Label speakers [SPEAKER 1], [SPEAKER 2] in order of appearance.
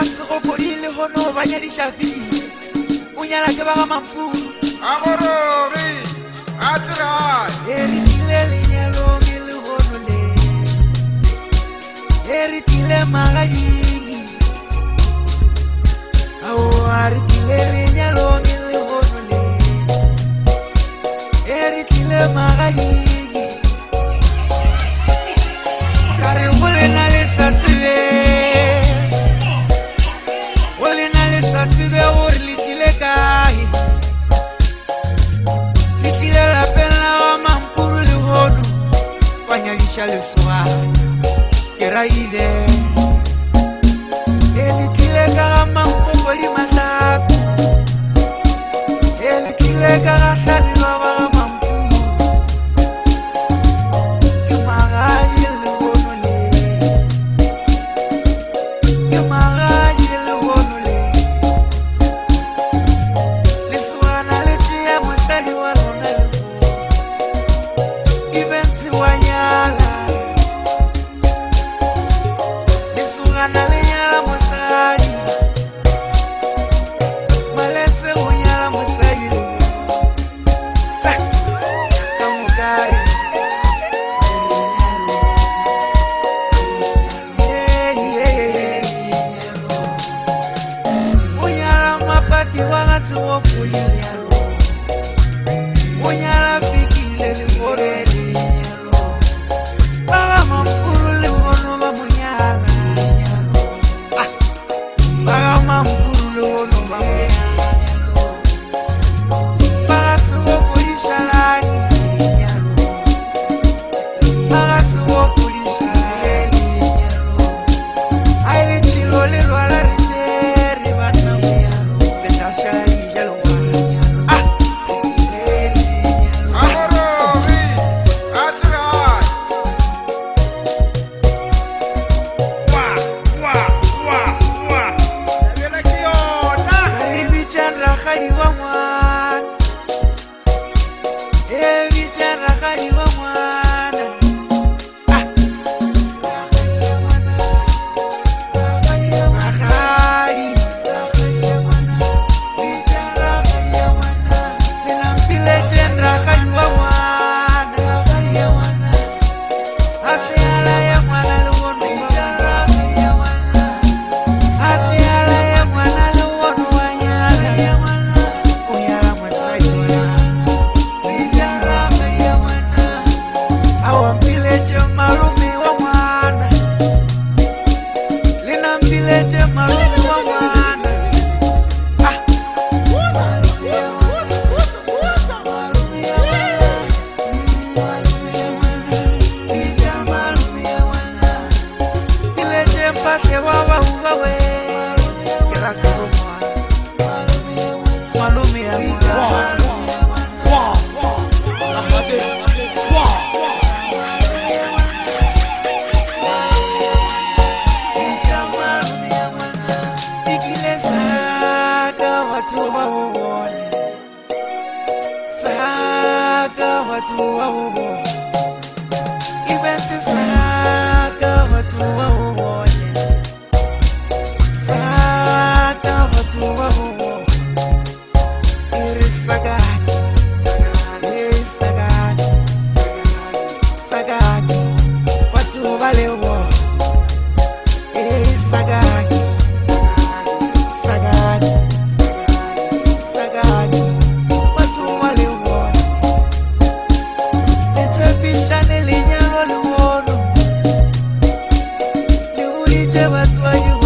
[SPEAKER 1] Segokodile hono banya di Shafiki unyala ke ba ga mampuru
[SPEAKER 2] agorogi atrai
[SPEAKER 1] eritile lenyalo ngile hono le eritile magadingi awo aritile lenyalo ngile hono le eritile magadingi kare wole na le satsibe Satibe or litile kai litile la pena wa mampuru li hodu wanyalisha le soa keraide litile ga mampuru li masaku litile ga sabi baba mampuru imaraji le hodu le imaraji le hodu Unyala fikile li foreli Baga mampuru li hono ba munyala Baga mampuru li hono ba munyala Baga suwo kulisha lagi Baga suwo kulisha lagi Aile chilo li lwala rijeri Bana munyalo Betasha li jalo Saka watu wawone Eventi saka watu wawone Saka watu wawone Iri sagaki Sagaki Sagaki Sagaki Watu walewo Sagaki Sagaki Sagaki That's why you